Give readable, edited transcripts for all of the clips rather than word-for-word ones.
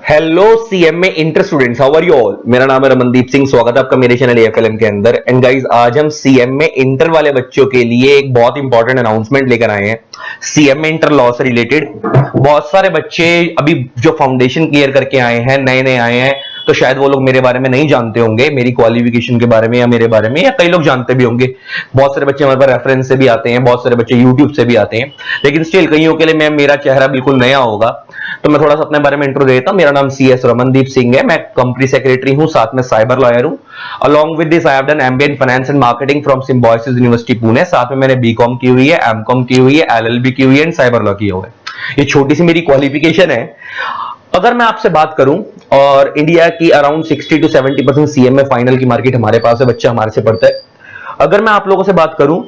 Hello CMA inter students, how are you all. मेरा नाम है रमनदीप सिंह। स्वागत है आपका मेरे चैनल एएफएलएम के अंदर। एंड गाइस, आज हम सीएमए इंटर वाले बच्चों के लिए एक बहुत इंपॉर्टेंट अनाउंसमेंट लेकर आए हैं सीएमए इंटर लॉ से रिलेटेड। बहुत सारे बच्चे अभी जो फाउंडेशन क्लियर करके आए हैं, नए नए आए हैं, तो शायद वो लोग मेरे बारे में नहीं जानते होंगे, मेरी क्वालिफिकेशन के बारे में या मेरे बारे में, या कई लोग जानते भी होंगे। बहुत सारे बच्चे हमारे पास रेफरेंस से भी आते हैं, बहुत सारे बच्चे यूट्यूब से भी आते हैं, लेकिन स्टिल कईयों के लिए मेरा चेहरा बिल्कुल नया होगा। तो मैं थोड़ा सा अपने बारे में इंट्रो देता हूं। मेरा नाम CS रमनदीप सिंह है। मैं कंपनी सेक्रेटरी हूं, साथ में साइबर लॉयर हूं। Along with this I have done MBA in finance and marketing from symbiosis university Pune. साथ में मैंने बीकॉम की हुई है, एमकॉम की हुई है, LLB की हुई है एंड साइबर लॉ की हुई है। ये छोटी सी मेरी क्वालिफिकेशन है। अगर मैं आपसे बात करूं, और इंडिया की अराउंड 60 to 70% सीएमए फाइनल की मार्केट हमारे पास है, बच्चा हमारे से पढ़ता है। अगर मैं आप लोगों से बात करूं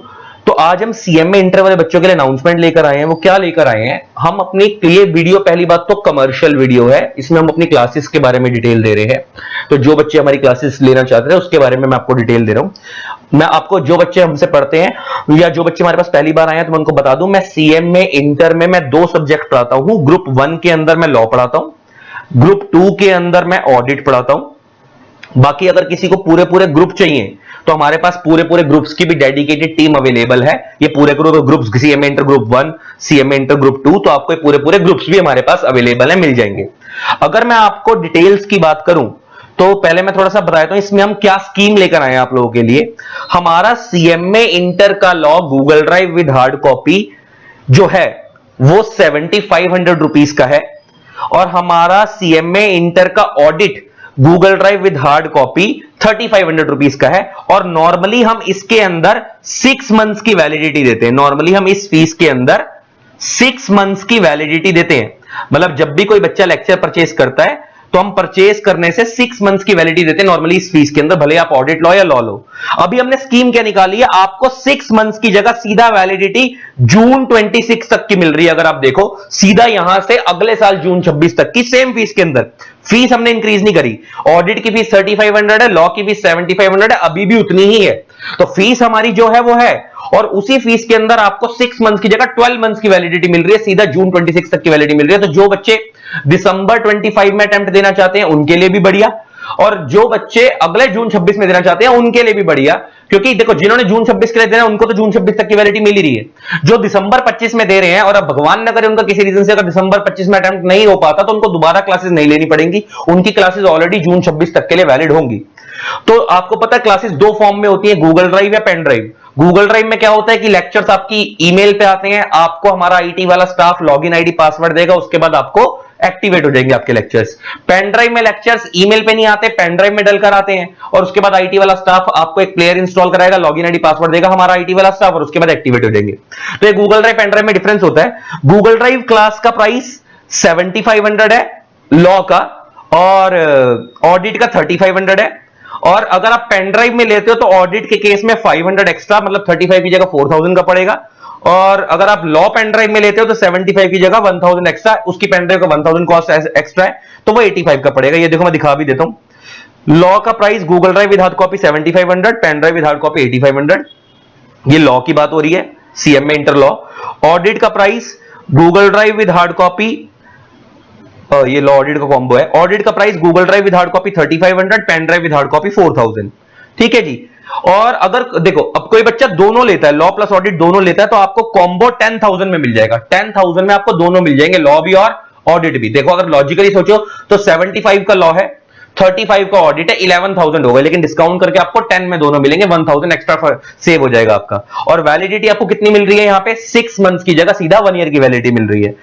तो आज हम सीएमए इंटर वाले बच्चों के लिए अनाउंसमेंट लेकर आए हैं। वो क्या लेकर आए हैं, हम अपनी ये वीडियो, पहली बात तो कमर्शियल वीडियो है, इसमें हम अपनी क्लासेस के बारे में डिटेल दे रहे हैं। तो जो बच्चे हमारी क्लासेस लेना चाहते हैं उसके बारे में मैं आपको डिटेल दे रहा हूं। मैं आपको, जो बच्चे हमसे पढ़ते हैं या जो बच्चे हमारे पास पहली बार आए हैं, तो मैं उनको बता दूं, मैं सीएमए इंटर में मैं 2 सब्जेक्ट पढ़ाता हूं। ग्रुप 1 के अंदर मैं लॉ पढ़ाता हूं, ग्रुप 2 के अंदर मैं ऑडिट पढ़ाता हूं। बाकी अगर किसी को पूरे पूरे ग्रुप चाहिए तो हमारे पास पूरे पूरे ग्रुप्स की भी डेडिकेटेड टीम अवेलेबल है। ये पूरे groups, CMA inter group 1, CMA inter group 2, तो आपको पूरे पूरे ग्रुप्स भी हमारे पास अवेलेबल है, मिल जाएंगे। अगर मैं आपको डिटेल्स की बात करूं तो पहले मैं थोड़ा सा बता देता हूं इसमें हम क्या स्कीम लेकर आए हैं आप लोगों के लिए। हमारा सीएमए इंटर का law Google drive with hard copy जो है वो 7500 रुपीज का है, और हमारा सीएमए इंटर का audit Google drive with hard copy 3500 rupees का है। और नॉर्मली हम इसके अंदर 6 मंथ्स की वैलिडिटी देते हैं। नॉर्मली हम इस फीस के अंदर 6 मंथ्स की वैलिडिटी देते हैं। मतलब जब भी कोई बच्चा लेक्चर परचेज करता है तो हम परचेज करने से 6 मंथ्स की वैलिडिटी देते हैं नॉर्मली इस फीस के अंदर, भले आप ऑडिट लो या लॉ लो। अभी हमने स्कीम क्या निकाली है, आपको 6 मंथ्स की जगह सीधा वैलिडिटी जून 26 तक की मिल रही है। अगर आप देखो सीधा यहां से अगले साल जून 26 तक की सेम फीस के अंदर। फीस हमने इंक्रीज नहीं करी। ऑडिट की फीस 3500 है, लॉ की फीस 7500 है, अभी भी उतनी ही है। तो फीस हमारी जो है वो है, और उसी फीस के अंदर आपको 6 मंथ्स की जगह 12 मंथ्स की वैलिडिटी मिल रही है, सीधा जून 26 तक की वैलिडिटी मिल रही है। तो जो बच्चे दिसंबर 25 में अटेम्प्ट देना चाहते हैं उनके लिए भी बढ़िया, और जो बच्चे अगले जून 26 में देना चाहते हैं उनके लिए भी बढ़िया। क्योंकि देखो, जिन्होंने जून 26 के लिए देना उनको तो जून 26 तक की वैलिडिटी मिल ही रही है। जो दिसंबर 25 में दे रहे हैं, और अब भगवान न करे उनका किसी रीजन से अगर दिसंबर 25 में अटेम्प्ट नहीं हो पाता तो उनको दोबारा क्लासेस नहीं लेनी पड़ेंगी, उनकी क्लासेस ऑलरेडी जून 26 तक के लिए वैलिड होंगी। तो आपको पता है क्लासेस 2 फॉर्म में होती है, गूगल ड्राइव या पेन ड्राइव। गूगल ड्राइव में क्या होता है कि लेक्चर्स आपकी ईमेल पे आते हैं, आपको हमारा आईटी वाला स्टाफ लॉगिन आईडी पासवर्ड देगा, उसके बाद आपको एक्टिवेट हो जाएंगे आपके लेक्चर्स। पेन ड्राइव में लेक्चर्स ईमेल पे नहीं आते, पेन ड्राइव में डलकर आते हैं, और उसके बाद आईटी वाला स्टाफ आपको एक प्लेयर इंस्टॉल कराएगा, लॉगिन आईडी पासवर्ड देगा हमारा आईटी वाला स्टाफ, और उसके बाद एक्टिवेट हो जाएंगे। तो ये गूगल ड्राइव पेन ड्राइव में डिफरेंस होता है। गूगल ड्राइव क्लास का प्राइस 7500 है लॉ का, और ऑडिट का 3500 है। और अगर आप पेन ड्राइव में लेते हो तो ऑडिट के केस में 500 एक्स्ट्रा, मतलब 35 की जगह 4000 का पड़ेगा। और अगर आप लॉ पेन ड्राइव में लेते हो तो 75 की जगह 1000 एक्स्ट्रा, उसकी पेन ड्राइव का 1000 कॉस्ट एक्स्ट्रा है, तो वो 85 का पड़ेगा। ये देखो मैं दिखा भी देता हूं। लॉ का price Google drive with hard copy 7500, pen drive with hard copy 8500। ये लॉ की बात हो रही है, सीएमए इंटर लॉ। ऑडिट का price Google drive with hard copy, ये लॉ ऑडिट का कॉम्बो है। ऑडिट का price Google drive with hard copy 3500, pen drive with hard copy 4000। ठीक है जी। और अगर देखो अब कोई बच्चा दोनों लेता है, लॉ प्लस ऑडिट दोनों लेता है, तो आपको कॉम्बो 10000 में मिल जाएगा। 10000 में आपको दोनों मिल जाएंगे, लॉ भी और ऑडिट भी। देखो अगर लॉजिकली सोचो तो 75 का लॉ है, 35 का ऑडिट है, 11000 हो गए, लेकिन डिस्काउंट करके आपको 10 में दोनों मिलेंगे, 1000 एक्स्ट्रा सेव हो जाएगा आपका। और वैलिडिटी आपको कितनी मिल रही है यहाँ पे, 6 मंथ्स की जगह सीधा 1 ईयर की वैलिडिटी मिल रही है।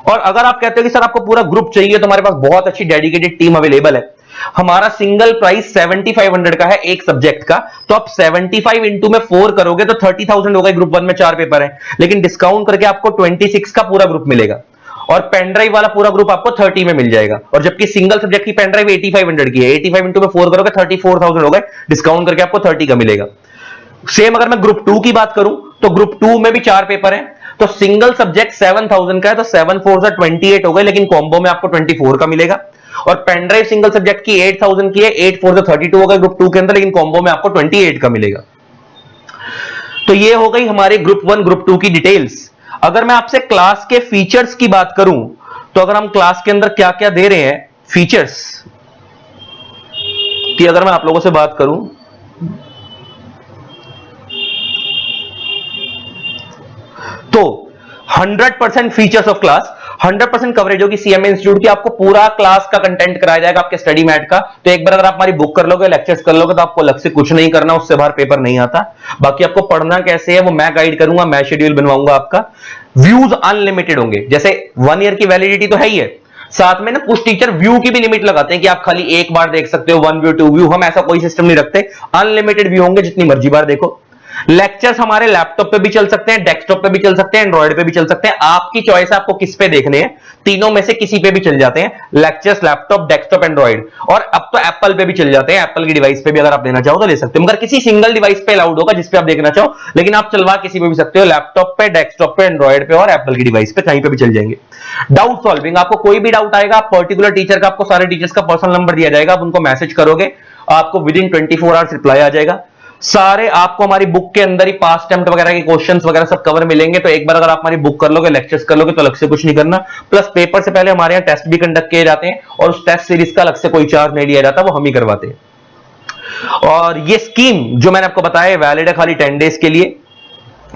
और अगर आप कहते हो कि सर आपको पूरा ग्रुप चाहिए, तो हमारे पास बहुत अच्छी डेडिकेटेड टीम अवेलेबल है। हमारा सिंगल प्राइस 7500 का है एक सब्जेक्ट का, तो आप 75 इंटू में 4 करोगे तो 30000 हो गए। ग्रुप 1 में 4 पेपर है, लेकिन डिस्काउंट करके आपको 26 का पूरा ग्रुप मिलेगा, और पेन ड्राइव वाला पूरा ग्रुप आपको 30 में मिल जाएगा। और जबकि सिंगल सब्जेक्ट की पेन ड्राइव 8500 की है, 85 इंटू में 4 करोगे 34000 हो गए, डिस्काउंट करके आपको 30 का मिलेगा। सेम अगर मैं ग्रुप 2 की बात करूं तो ग्रुप 2 में भी 4 पेपर हैं, तो सिंगल सब्जेक्ट 7000 का है, तो 7 4 से 28 हो गए, लेकिन कॉम्बो में आपको 24 का मिलेगा। और पेन ड्राइव सिंगल सब्जेक्ट की 8000 की है, 8 4 से 32 हो गए ग्रुप 2 के अंदर, लेकिन कॉम्बो में आपको 28 का मिलेगा। तो ये हो गई हमारे ग्रुप 1 ग्रुप 2 की डिटेल्स। अगर मैं आपसे क्लास के फीचर्स की बात करूं तो अगर हम क्लास के अंदर क्या क्या दे रहे हैं, फीचर्स की अगर मैं आप लोगों से बात करूं तो 100% फीचर्स ऑफ क्लास, 100% कवरेज होगी सीएमए इंस्टीट्यूट की। आपको पूरा क्लास का कंटेंट कराया जाएगा आपके स्टडी मैट का। तो एक बार अगर आप हमारी बुक कर लोगे, लेक्चर्स कर लोगे, तो आपको अलग से कुछ नहीं करना, उससे बाहर पेपर नहीं आता। बाकी आपको पढ़ना कैसे है वो मैं गाइड करूंगा, मैं शेड्यूल बनवाऊंगा आपका। व्यूज अनलिमिटेड होंगे, जैसे 1 ईयर की वैलिडिटी तो है ही है, साथ में ना कुछ टीचर व्यू की भी लिमिट लगाते हैं कि आप खाली एक बार देख सकते हो, 1 व्यू 2 व्यू। हम ऐसा कोई सिस्टम नहीं रखते, अनलिमिटेड व्यू होंगे, जितनी मर्जी बार देखो। लेक्चर्स हमारे लैपटॉप पे भी चल सकते हैं, डेस्कटॉप पे भी चल सकते हैं, एंड्रॉइड पे भी चल सकते हैं, आपकी चॉइस है आपको किस पे देखने हैं। तीनों में से किसी पे भी चल जाते हैं, लेक्चर्स लैपटॉप, डेस्कटॉप, एंड्रॉइड। और अब तो एप्पल पे भी चल जाते हैं, एप्पल की डिवाइस पे भी अगर आप लेना चाहो तो ले सकते हो, मगर किसी सिंगल डिवाइस पे अलाउड होगा जिसपे आप देखना चाहो, लेकिन आप चलवा किसी पे भी सकते हो, लैपटॉप पे, डेस्कटॉप पे, एंड्रॉइड पे और एप्पल की डिवाइस पे, कहीं पे भी चल जाएंगे। डाउट सॉल्विंग, आपको कोई भी डाउट आएगा, पर्टिकुलर टीचर का आपको सारे टीचर्स का पर्सनल नंबर दिया जाएगा, आप उनको मैसेज करोगे, आपको विद इन 24 आवर्स रिप्लाई आ जाएगा। सारे आपको हमारी बुक के अंदर ही पास्ट अटेम्प्ट वगैरह के क्वेश्चंस वगैरह सब कवर मिलेंगे। तो एक बार अगर आप हमारी बुक कर लोगे, लेक्चर्स कर लोगे, तो अलग से कुछ नहीं करना। प्लस पेपर से पहले हमारे यहाँ टेस्ट भी कंडक्ट किए जाते हैं और उस टेस्ट सीरीज का अलग से कोई चार्ज नहीं लिया जाता, वो हम ही करवाते हैं। और ये स्कीम जो मैंने आपको बताया वैलिड है खाली 10 डेज के लिए।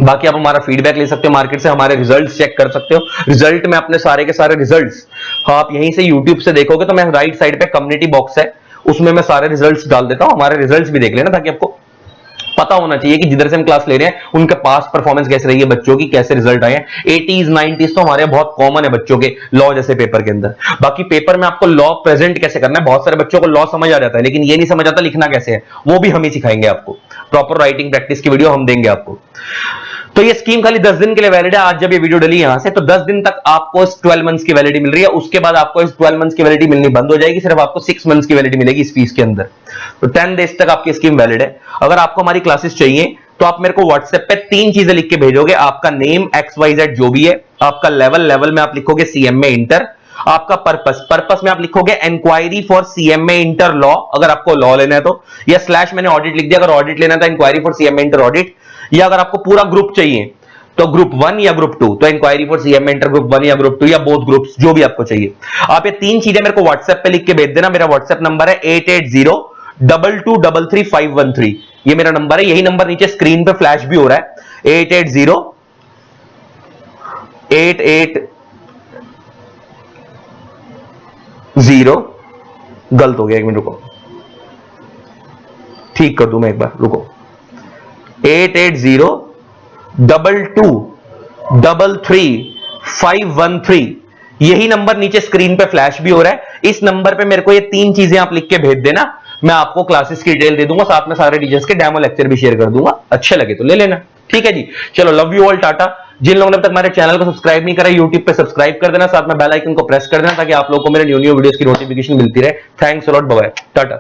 बाकी आप हमारा फीडबैक ले सकते हो मार्केट से, हमारे रिजल्ट्स चेक कर सकते हो। रिजल्ट में अपने सारे के सारे रिजल्ट्स आप यहीं से यूट्यूब से देखोगे तो मैं राइट साइड पे कम्युनिटी बॉक्स है, उसमें मैं सारे रिजल्ट्स डाल देता हूं, हमारे रिजल्ट्स भी देख लेना, ताकि आपको पता होना चाहिए कि जिधर से हम क्लास ले रहे हैं उनका पास्ट परफॉर्मेंस कैसे रही है, बच्चों की कैसे रिजल्ट आए हैं। 80s 90s तो हमारे बहुत कॉमन है बच्चों के लॉ जैसे पेपर के अंदर। बाकी पेपर में आपको लॉ प्रेजेंट कैसे करना है, बहुत सारे बच्चों को लॉ समझ आ जाता है, लेकिन ये नहीं समझ आता लिखना कैसे है, वो भी हम ही सिखाएंगे आपको। प्रॉपर राइटिंग प्रैक्टिस की वीडियो हम देंगे आपको। तो ये स्कीम खाली 10 दिन के लिए वैलिड है। आज जब ये वीडियो डली यहां से, तो 10 दिन तक आपको इस 12 मंथ्स की वैलिडिटी मिल रही है। उसके बाद आपको इस 12 मंथ्स की वैलिडिटी मिलनी बंद हो जाएगी, सिर्फ आपको 6 मंथ्स की वैलिडिटी मिलेगी इस फीस के अंदर। तो 10 डेज तक आपकी स्कीम वैलिड है। अगर आपको हमारी क्लासेस चाहिए तो आप मेरे को व्हाट्सएप पे 3 चीजें लिख के भेजोगे, आपका नेम XYZ जो भी है, आपका लेवल में आप लिखोगे CMA इंटर, आपका पर्पस में आप लिखोगे inquiry for CMA inter law, अगर आपको लॉ लेना है तो, या स्लैश मैंने ऑडिट लिख दिया अगर ऑडिट लेना था, inquiry for CMA inter audit. या अगर आपको पूरा ग्रुप चाहिए तो ग्रुप 1 या ग्रुप 2, तो inquiry for CMA inter group 1 या ग्रुप 2 या बोथ ग्रुप्स, जो भी आपको चाहिए। आप ये 3 चीजें मेरे को व्हाट्सएप पे लिख के भेज देना। मेरा व्हाट्सएप नंबर है 8802233513, ये मेरा नंबर है। यही नंबर नीचे स्क्रीन पे फ्लैश भी हो रहा है, 880880, गलत हो गया, 1 मिनट रुको, ठीक कर दूं मैं एक बार, रुको। 8802233513, यही नंबर नीचे स्क्रीन पे फ्लैश भी हो रहा है। इस नंबर पे मेरे को ये 3 चीजें आप लिख के भेज देना, मैं आपको क्लासेस की डिटेल दे दूंगा, साथ में सारे टीचर्स के डेमो लेक्चर भी शेयर कर दूंगा, अच्छे लगे तो ले लेना। ठीक है जी, चलो लव यू ऑल, टाटा। जिन लोगों ने अब तक हमारे चैनल को सब्सक्राइब नहीं करा, यूट्यूब पे सब्सक्राइब कर देना, साथ में बेल आइकन को प्रेस कर देना, ताकि आप लोगों को मेरे न्यू वीडियोस की नोटिफिकेशन मिलती रहे। Thanks a lot, bye bye, Tata.